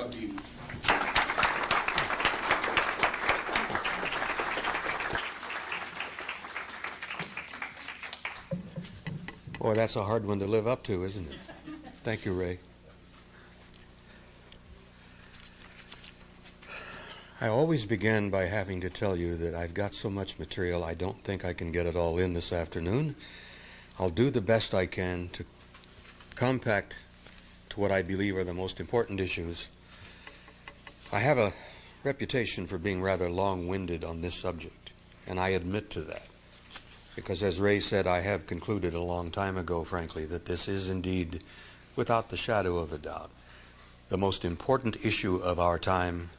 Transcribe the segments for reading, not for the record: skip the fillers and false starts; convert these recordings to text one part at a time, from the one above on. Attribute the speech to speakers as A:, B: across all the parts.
A: Bob Dean.
B: Boy, that's a hard one to live up to, isn't it? Thank you, Ray. I always begin by having to tell you that I've got so much material I don't think I can get it all in this afternoon. I'll do the best I can to compact to what I believe are the most important issues. I have a reputation for being rather long-winded on this subject, and I admit to that. Because as Ray said, I have concluded a long time ago, frankly, that this is indeed, without the shadow of a doubt, the most important issue of our time,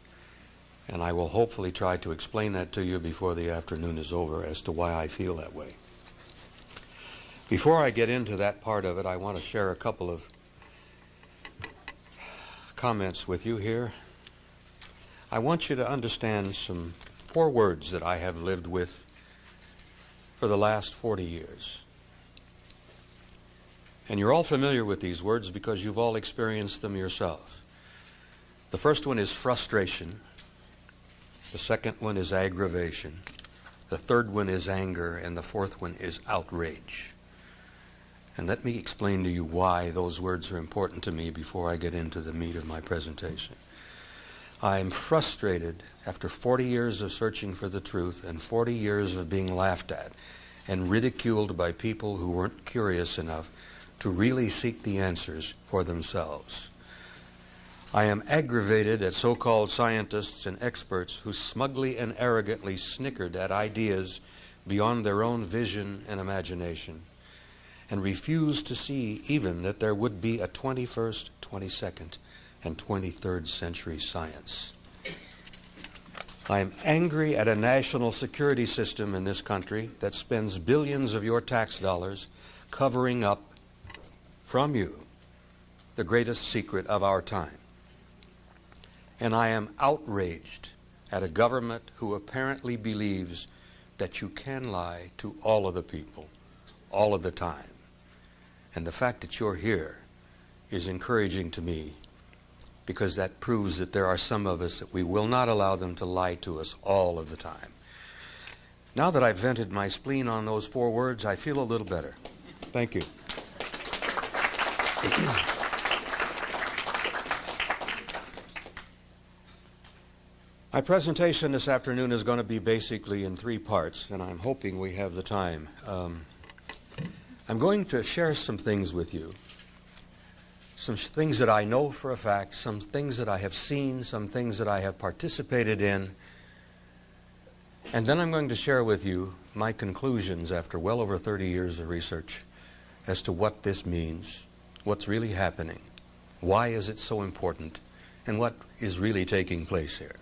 B: and I will hopefully try to explain that to you before the afternoon is over as to why I feel that way. Before I get into that part of it, I want to share a couple of comments with you here. I want you to understand some 4 words that I have lived with for the last 40 years. And you're all familiar with these words because you've all experienced them yourself. The first one is frustration. The second one is aggravation. The third one is anger. And the fourth one is outrage. And let me explain to you why those words are important to me before I get into the meat of my presentation. I am frustrated after 40 years of searching for the truth and 40 years of being laughed at and ridiculed by people who weren't curious enough to really seek the answers for themselves. I am aggravated at so-called scientists and experts who smugly and arrogantly snickered at ideas beyond their own vision and imagination and refused to see even that there would be a 21st, 22nd, and 23rd century science. I am angry at a national security system in this country that spends billions of your tax dollars covering up from you the greatest secret of our time. And I am outraged at a government who apparently believes that you can lie to all of the people, all of the time. And the fact that you're here is encouraging to me, because that proves that there are some of us that we will not allow them to lie to us all of the time. Now that I've vented my spleen on those 4 words, I feel a little better. Thank you. My presentation this afternoon is going to be basically in 3 parts, and I'm hoping we have the time. I'm going to share some things with you. Some things that I know for a fact, some things that I have seen, some things that I have participated in. And then I'm going to share with you my conclusions after well over 30 years of research as to what this means, what's really happening, why is it so important, and what is really taking place here.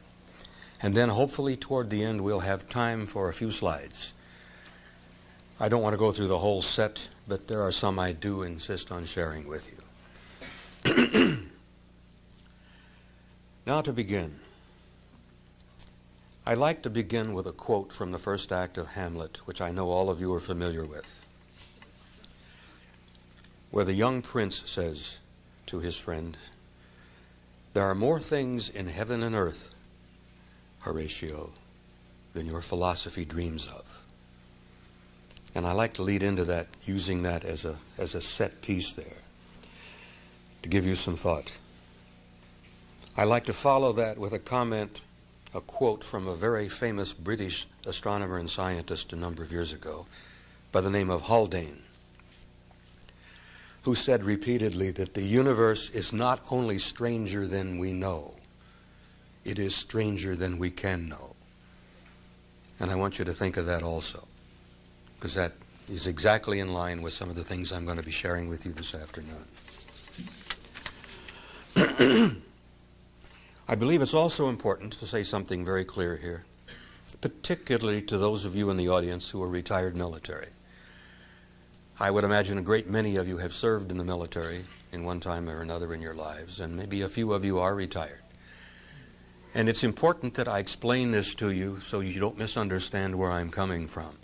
B: And then hopefully toward the end we'll have time for a few slides. I don't want to go through the whole set, but there are some I do insist on sharing with you. Now to begin, I like to begin with a quote from the first act of Hamlet, which I know all of you are familiar with, where the young prince says to his friend, "There are more things in heaven and earth, Horatio, than your philosophy dreams of." And I like to lead into that, using that as a set piece there, to give you some thought. I like to follow that with a comment, a quote from a very famous British astronomer and scientist a number of years ago by the name of Haldane, who said repeatedly that the universe is not only stranger than we know, it is stranger than we can know. And I want you to think of that also, because that is exactly in line with some of the things I'm going to be sharing with you this afternoon. I believe it's also important to say something very clear here, particularly to those of you in the audience who are retired military. I would imagine a great many of you have served in the military in one time or another in your lives, and maybe a few of you are retired. And it's important that I explain this to you so you don't misunderstand where I'm coming from.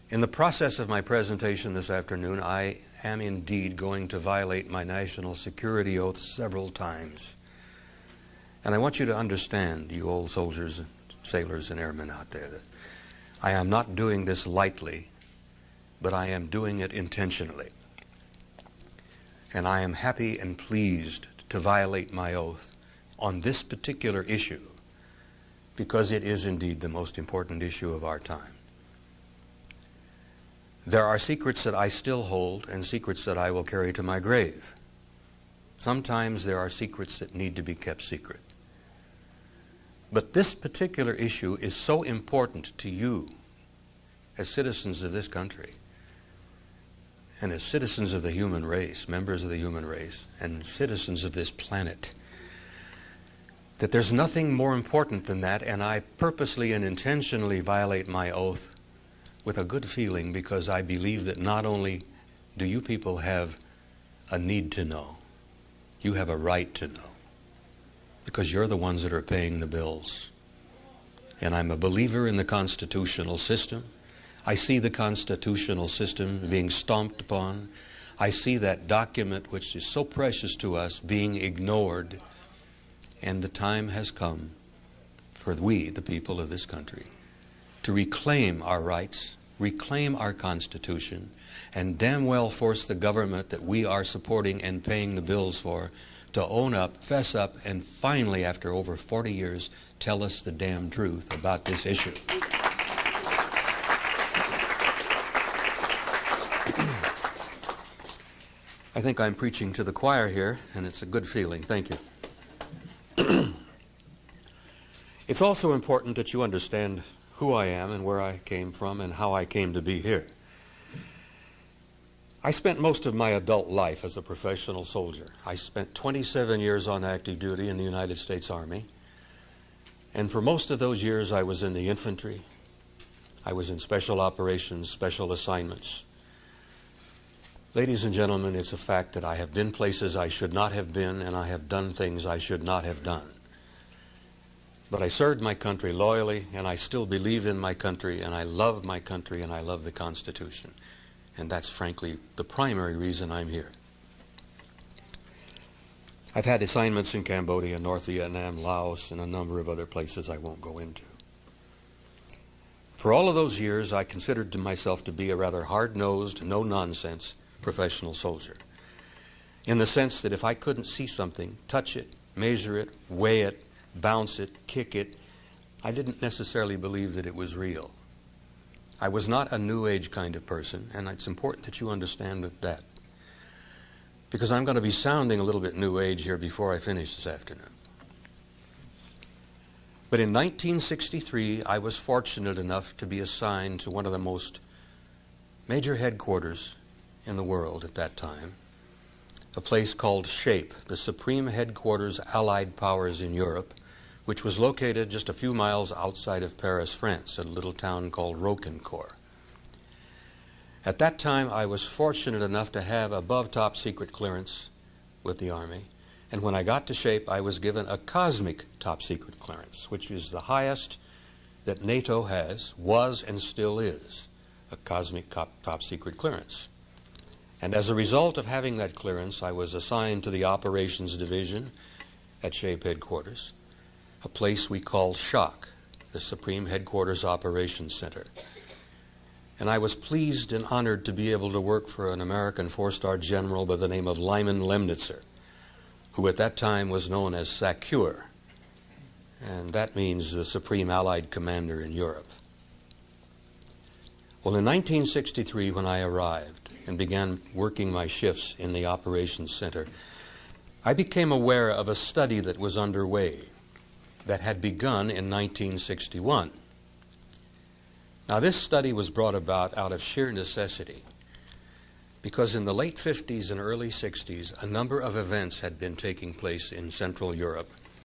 B: In the process of my presentation this afternoon, I am indeed going to violate my national security oath several times. And I want you to understand, you old soldiers, sailors, and airmen out there, that I am not doing this lightly, but I am doing it intentionally. And I am happy and pleased to violate my oath on this particular issue, because it is indeed the most important issue of our time. There are secrets that I still hold and secrets that I will carry to my grave. Sometimes there are secrets that need to be kept secret. But this particular issue is so important to you as citizens of this country and as citizens of the human race, members of the human race, and citizens of this planet, that there's nothing more important than that, and I purposely and intentionally violate my oath with a good feeling, because I believe that not only do you people have a need to know, you have a right to know, because you're the ones that are paying the bills. And I'm a believer in the constitutional system. I see the constitutional system being stomped upon. I see that document, which is so precious to us, being ignored. And the time has come for we, the people of this country, to reclaim our rights, reclaim our Constitution, and damn well force the government that we are supporting and paying the bills for to own up, fess up, and finally, after over 40 years, tell us the damn truth about this issue. I think I'm preaching to the choir here, and it's a good feeling. Thank you. It's also important that you understand who I am and where I came from and how I came to be here. I spent most of my adult life as a professional soldier. I spent 27 years on active duty in the United States Army. And for most of those years, I was in the infantry. I was in special operations, special assignments. Ladies and gentlemen, it's a fact that I have been places I should not have been, and I have done things I should not have done. But I served my country loyally, and I still believe in my country, and I love my country, and I love the Constitution. And that's frankly the primary reason I'm here. I've had assignments in Cambodia, North Vietnam, Laos, and a number of other places I won't go into. For all of those years, I considered myself to be a rather hard-nosed, no-nonsense professional soldier, in the sense that if I couldn't see something, touch it, measure it, weigh it, bounce it, kick it, I didn't necessarily believe that it was real. I was not a New Age kind of person, and it's important that you understand that, because I'm going to be sounding a little bit New Age here before I finish this afternoon. But in 1963, I was fortunate enough to be assigned to one of the most major headquarters in the world at that time, a place called SHAPE, the Supreme Headquarters Allied Powers in Europe, which was located just a few miles outside of Paris, France, at a little town called Roquencourt. At that time, I was fortunate enough to have above top secret clearance with the Army. And when I got to SHAPE, I was given a cosmic top secret clearance, which is the highest that NATO has, was and still is, a cosmic top secret clearance. And as a result of having that clearance, I was assigned to the Operations Division at SHAPE headquarters, a place we call SHOC, the Supreme Headquarters Operations Center. And I was pleased and honored to be able to work for an American four-star general by the name of Lyman Lemnitzer, who at that time was known as SACEUR, and that means the Supreme Allied Commander in Europe. Well, in 1963, when I arrived and began working my shifts in the Operations Center, I became aware of a study that was underway that had begun in 1961. Now, this study was brought about out of sheer necessity, because in the late 50s and early 60s, a number of events had been taking place in Central Europe